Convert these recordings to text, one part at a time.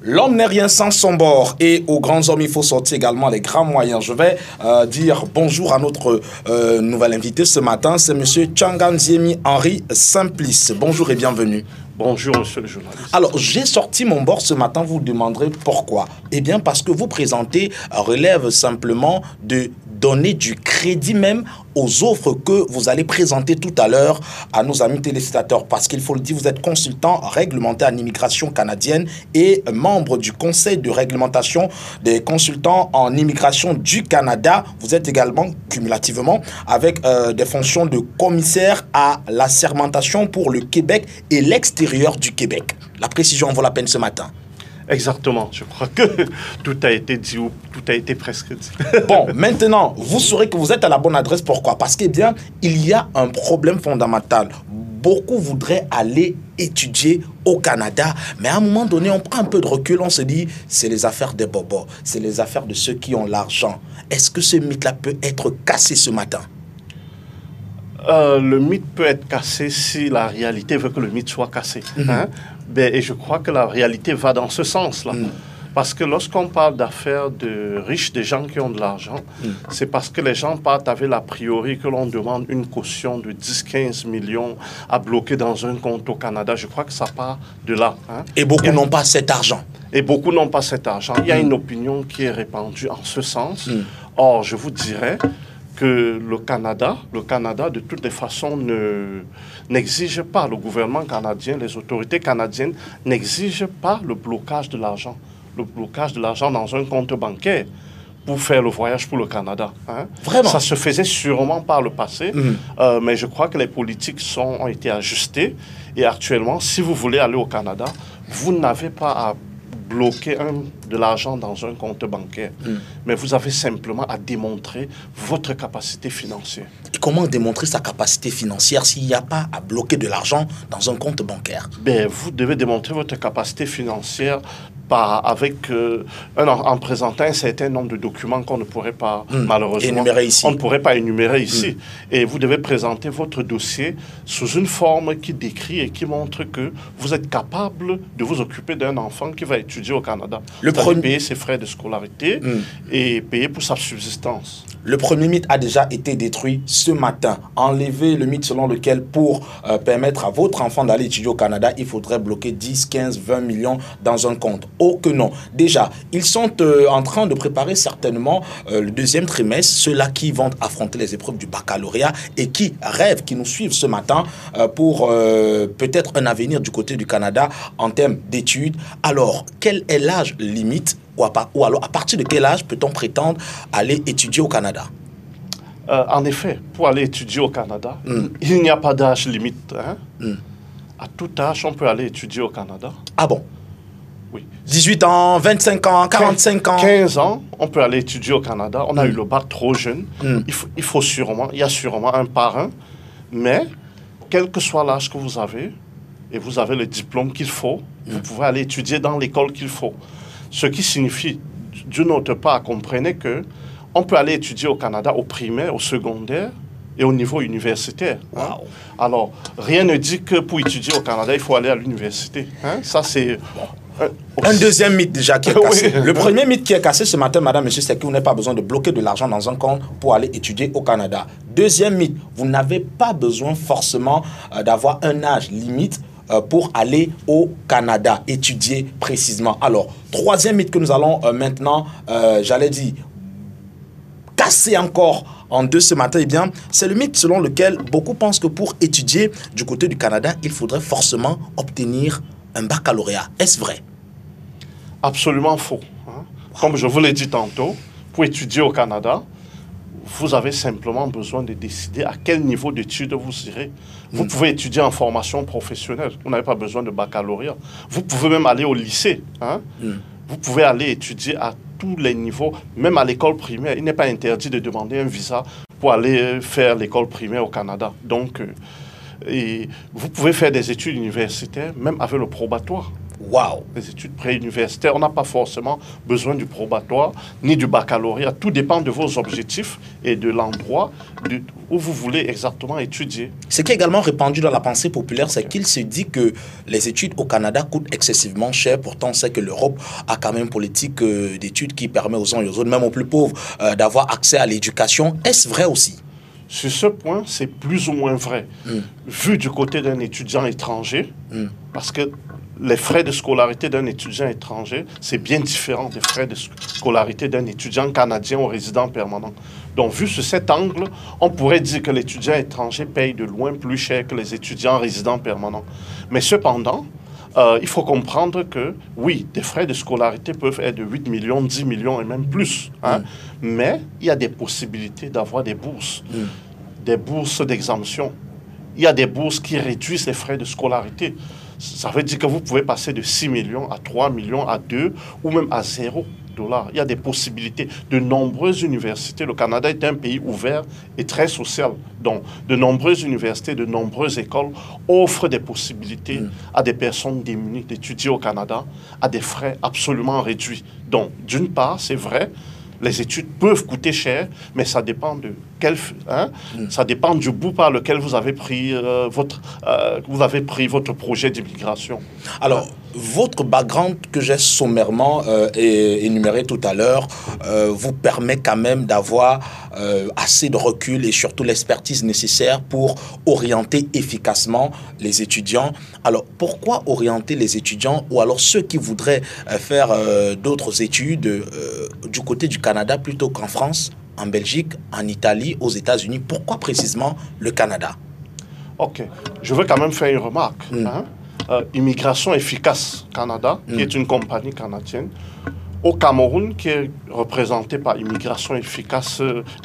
L'homme n'est rien sans son bord et aux grands hommes, il faut sortir également les grands moyens. Je vais dire bonjour à notre nouvel invité ce matin, c'est monsieur Tchanganziemi Henri Simplice. Bonjour et bienvenue. Bonjour, monsieur le journaliste. Alors, j'ai sorti mon bord ce matin, vous demanderez pourquoi. Eh bien, parce que vous présentez relève simplement de donner du crédit même aux offres que vous allez présenter tout à l'heure à nos amis téléspectateurs. Parce qu'il faut le dire, vous êtes consultant réglementaire en immigration canadienne et membre du conseil de réglementation des consultants en immigration du Canada. Vous êtes également cumulativement avec des fonctions de commissaire à l'assermentation pour le Québec et l'extérieur du Québec. La précision en vaut la peine ce matin. Exactement. Je crois que tout a été dit ou tout a été presque dit. Bon, maintenant, vous saurez que vous êtes à la bonne adresse. Pourquoi? Parce qu'il y a un problème fondamental. Beaucoup voudraient aller étudier au Canada, mais à un moment donné, on prend un peu de recul, on se dit, c'est les affaires des bobos, c'est les affaires de ceux qui ont l'argent. Est-ce que ce mythe-là peut être cassé ce matin? Le mythe peut être cassé si la réalité veut que le mythe soit cassé. Et je crois que la réalité va dans ce sens-là. Parce que lorsqu'on parle d'affaires de riches, des gens qui ont de l'argent, c'est parce que les gens partent avec l'a priori que l'on demande une caution de 10-15 millions à bloquer dans un compte au Canada. Je crois que ça part de là. Et beaucoup n'ont pas cet argent. Et beaucoup n'ont pas cet argent. Il y a une opinion qui est répandue en ce sens. Or, je vous dirais que le Canada, de toutes les façons, n'exige pas, le gouvernement canadien, les autorités canadiennes n'exigent pas le blocage de l'argent. Le blocage de l'argent dans un compte bancaire pour faire le voyage pour le Canada. Vraiment? Ça se faisait sûrement par le passé, mais je crois que les politiques ont été ajustées. Et actuellement, si vous voulez aller au Canada, vous n'avez pas à bloquer de l'argent dans un compte bancaire. Mais vous avez simplement à démontrer votre capacité financière. Et comment démontrer sa capacité financière s'il n'y a pas à bloquer de l'argent dans un compte bancaire? Vous devez démontrer votre capacité financière en présentant un certain nombre de documents qu'on ne pourrait pas, malheureusement, énumérer ici. On ne pourrait pas énumérer ici. Et vous devez présenter votre dossier sous une forme qui décrit et qui montre que vous êtes capable de vous occuper d'un enfant qui va étudier au Canada. Payer ses frais de scolarité et payer pour sa subsistance. Le premier mythe a déjà été détruit ce matin. Enlever le mythe selon lequel pour permettre à votre enfant d'aller étudier au Canada, il faudrait bloquer 10, 15, 20 millions dans un compte. Oh que non. Déjà, ils sont en train de préparer certainement le deuxième trimestre, ceux-là qui vont affronter les épreuves du baccalauréat et qui rêvent, qui nous suivent ce matin pour peut-être un avenir du côté du Canada en termes d'études. Alors, quel est l'âge limite ou alors à partir de quel âge peut-on prétendre aller étudier au Canada? En effet, pour aller étudier au Canada, il n'y a pas d'âge limite. À tout âge, on peut aller étudier au Canada. Ah bon? Oui. 18 ans, 25 ans, 45 ans. 15 ans, on peut aller étudier au Canada. On a eu le bac trop jeune. Il y a sûrement un parrain, mais quel que soit l'âge que vous avez, et vous avez le diplôme qu'il faut, vous pouvez aller étudier dans l'école qu'il faut. Ce qui signifie, d'une autre part, comprenez que on peut aller étudier au Canada au primaire, au secondaire et au niveau universitaire. Wow. Alors, rien ne dit que pour étudier au Canada, il faut aller à l'université. Ça, c'est... Un deuxième mythe déjà qui est cassé. Le premier mythe qui est cassé ce matin, madame, monsieur, c'est que vous n'avez pas besoin de bloquer de l'argent dans un compte pour aller étudier au Canada. Deuxième mythe, vous n'avez pas besoin forcément d'avoir un âge limite pour aller au Canada, étudier précisément. Alors, troisième mythe que nous allons maintenant, j'allais dire, casser encore en deux ce matin, eh bien, c'est le mythe selon lequel beaucoup pensent que pour étudier du côté du Canada, il faudrait forcément obtenir un baccalauréat. Est-ce vrai? Absolument faux. Comme je vous l'ai dit tantôt, pour étudier au Canada, vous avez simplement besoin de décider à quel niveau d'études vous irez. Vous pouvez étudier en formation professionnelle. Vous n'avez pas besoin de baccalauréat. Vous pouvez même aller au lycée. Vous pouvez aller étudier à tous les niveaux, même à l'école primaire. Il n'est pas interdit de demander un visa pour aller faire l'école primaire au Canada. Donc, et vous pouvez faire des études universitaires, même avec le probatoire. Waouh! Les études préuniversitaires, on n'a pas forcément besoin du probatoire ni du baccalauréat. Tout dépend de vos objectifs et de l'endroit où vous voulez exactement étudier. Ce qui est également répandu dans la pensée populaire, c'est qu'il se dit que les études au Canada coûtent excessivement cher. Pourtant, on sait que l'Europe a quand même une politique d'études qui permet aux uns et aux autres, même aux plus pauvres, d'avoir accès à l'éducation. Est-ce vrai aussi? Sur ce point, c'est plus ou moins vrai. Vu du côté d'un étudiant étranger, parce que les frais de scolarité d'un étudiant étranger, c'est bien différent des frais de scolarité d'un étudiant canadien ou résident permanent. Donc, vu sur cet angle, on pourrait dire que l'étudiant étranger paye de loin plus cher que les étudiants résidents permanents. Mais cependant, il faut comprendre que, oui, des frais de scolarité peuvent être de 8 millions, 10 millions et même plus. Hein, mais il y a des possibilités d'avoir des bourses d'exemption. Il y a des bourses qui réduisent les frais de scolarité. Ça veut dire que vous pouvez passer de 6 millions à 3 millions, à 2 ou même à 0 $. Il y a des possibilités. De nombreuses universités, le Canada est un pays ouvert et très social. Donc, de nombreuses universités, de nombreuses écoles offrent des possibilités à des personnes démunies d'étudier au Canada à des frais absolument réduits. Donc, d'une part, c'est vrai, les études peuvent coûter cher, mais ça dépend de ça dépend du bout par lequel vous avez pris votre projet d'immigration. Alors, votre background que j'ai sommairement énuméré tout à l'heure vous permet quand même d'avoir assez de recul et surtout l'expertise nécessaire pour orienter efficacement les étudiants. Alors, pourquoi orienter les étudiants ou alors ceux qui voudraient faire d'autres études du côté du Canada plutôt qu'en France, en Belgique, en Italie, aux États-Unis? Pourquoi précisément le Canada? OK. Je veux quand même faire une remarque. Immigration Efficace Canada, qui est une compagnie canadienne, au Cameroun, qui est représenté par Immigration Efficace,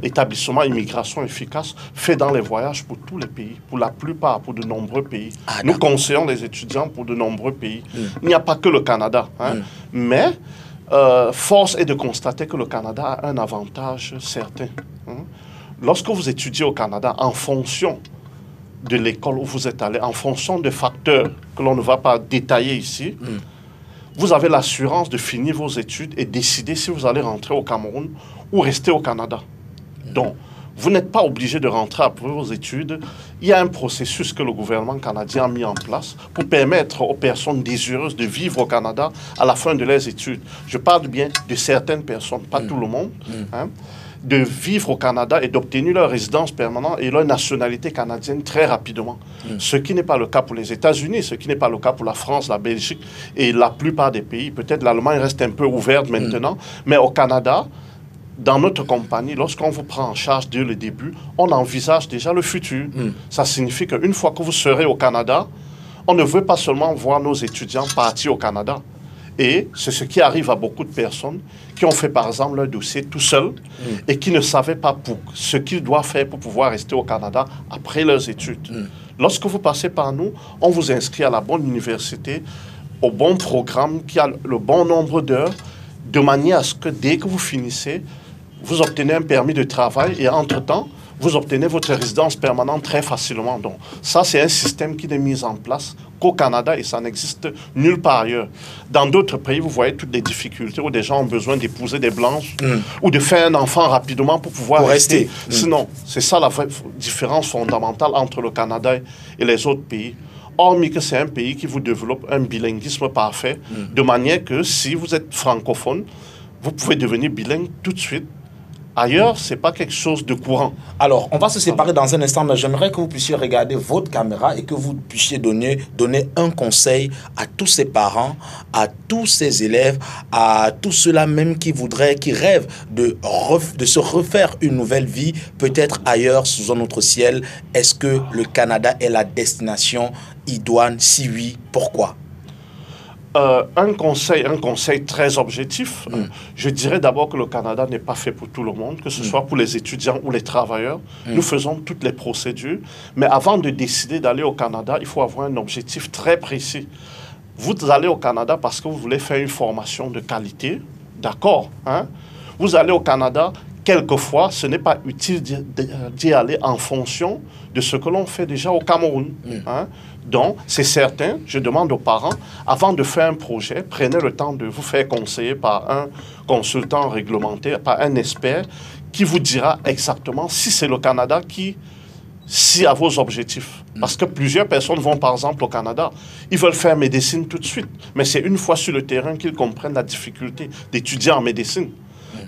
établissement Immigration Efficace, fait dans les voyages pour tous les pays, pour la plupart, pour de nombreux pays. Nous conseillons les étudiants pour de nombreux pays. Il n'y a pas que le Canada, mais force est de constater que le Canada a un avantage certain. Lorsque vous étudiez au Canada, en fonction de l'école où vous êtes allé, en fonction de facteurs que l'on ne va pas détailler ici, vous avez l'assurance de finir vos études et décider si vous allez rentrer au Cameroun ou rester au Canada. Donc, vous n'êtes pas obligé de rentrer après vos études. Il y a un processus que le gouvernement canadien a mis en place pour permettre aux personnes désireuses de vivre au Canada à la fin de leurs études. Je parle bien de certaines personnes, pas tout le monde, de vivre au Canada et d'obtenir leur résidence permanente et leur nationalité canadienne très rapidement. Ce qui n'est pas le cas pour les États-Unis, ce qui n'est pas le cas pour la France, la Belgique et la plupart des pays. Peut-être l'Allemagne reste un peu ouverte maintenant, mais au Canada, dans notre compagnie, lorsqu'on vous prend en charge dès le début, on envisage déjà le futur. Ça signifie qu'une fois que vous serez au Canada, on ne veut pas seulement voir nos étudiants partir au Canada. Et c'est ce qui arrive à beaucoup de personnes qui ont fait, par exemple, leur dossier tout seuls et qui ne savaient pas ce qu'ils doivent faire pour pouvoir rester au Canada après leurs études. Lorsque vous passez par nous, on vous inscrit à la bonne université, au bon programme, qui a le bon nombre d'heures, de manière à ce que dès que vous finissez, vous obtenez un permis de travail et entre-temps, vous obtenez votre résidence permanente très facilement. Donc, ça, c'est un système qui est mis en place qu'au Canada et ça n'existe nulle part ailleurs. Dans d'autres pays, vous voyez toutes les difficultés où des gens ont besoin d'épouser des blanches ou de faire un enfant rapidement pour pouvoir rester. Sinon, c'est ça la différence fondamentale entre le Canada et les autres pays. Hormis que c'est un pays qui vous développe un bilinguisme parfait, de manière que si vous êtes francophone, vous pouvez devenir bilingue tout de suite. Ailleurs, ce n'est pas quelque chose de courant. Alors, on va se séparer dans un instant, mais j'aimerais que vous puissiez regarder votre caméra et que vous puissiez donner un conseil à tous ces parents, à tous ces élèves, à tous ceux-là même qui rêvent de se refaire une nouvelle vie, peut-être ailleurs, sous un autre ciel. Est-ce que le Canada est la destination idoine? Si oui, pourquoi? Un conseil très objectif. Je dirais d'abord que le Canada n'est pas fait pour tout le monde, que ce soit pour les étudiants ou les travailleurs. Nous faisons toutes les procédures. Mais avant de décider d'aller au Canada, il faut avoir un objectif très précis. Vous allez au Canada parce que vous voulez faire une formation de qualité. D'accord, hein? Vous allez au Canada. quelquefois, ce n'est pas utile d'y aller en fonction de ce que l'on fait déjà au Cameroun. Hein. Donc, c'est certain, je demande aux parents, avant de faire un projet, prenez le temps de vous faire conseiller par un consultant réglementaire, par un expert, qui vous dira exactement si c'est le Canada qui si à vos objectifs. Parce que plusieurs personnes vont, par exemple, au Canada, ils veulent faire médecine tout de suite. Mais c'est une fois sur le terrain qu'ils comprennent la difficulté d'étudier en médecine.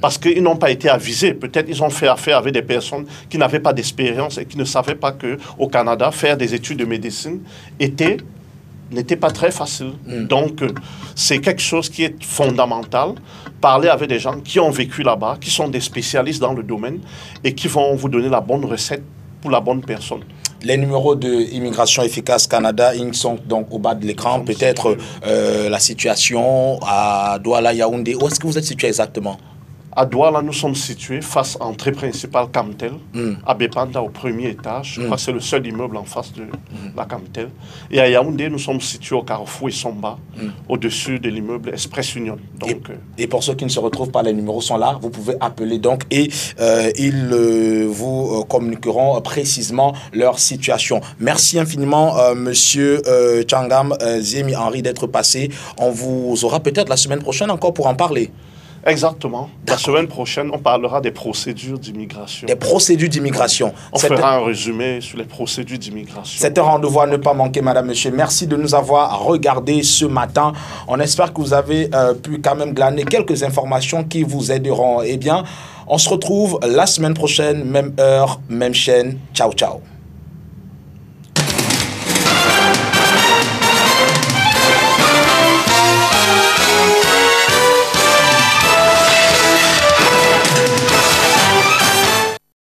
Parce qu'ils n'ont pas été avisés. Peut-être ils ont fait affaire avec des personnes qui n'avaient pas d'expérience et qui ne savaient pas qu'au Canada, faire des études de médecine n'était pas très facile. Donc, c'est quelque chose qui est fondamental. Parler avec des gens qui ont vécu là-bas, qui sont des spécialistes dans le domaine et qui vont vous donner la bonne recette pour la bonne personne. Les numéros de Immigration Efficace Canada, ils sont donc au bas de l'écran. Peut-être la situation à Douala, Yaoundé. Où est-ce que vous êtes situé exactement? À Douala, nous sommes situés face à l'entrée principale Camtel, à Bepanda, au premier étage. Je crois que c'est le seul immeuble en face de la Camtel. Et à Yaoundé, nous sommes situés au carrefour Isomba, au-dessus de l'immeuble Express Union. Donc, et pour ceux qui ne se retrouvent pas, les numéros sont là. Vous pouvez appeler donc et ils vous communiqueront précisément leur situation. Merci infiniment, monsieur Tchangam Ziemi Henri, d'être passé. On vous aura peut-être la semaine prochaine encore pour en parler. Exactement. La semaine prochaine, on parlera des procédures d'immigration. Des procédures d'immigration. On fera un résumé sur les procédures d'immigration. C'est un rendez-vous à ne pas manquer, madame, monsieur. Merci de nous avoir regardé ce matin. On espère que vous avez pu quand même glaner quelques informations qui vous aideront. Eh bien, on se retrouve la semaine prochaine, même heure, même chaîne. Ciao, ciao.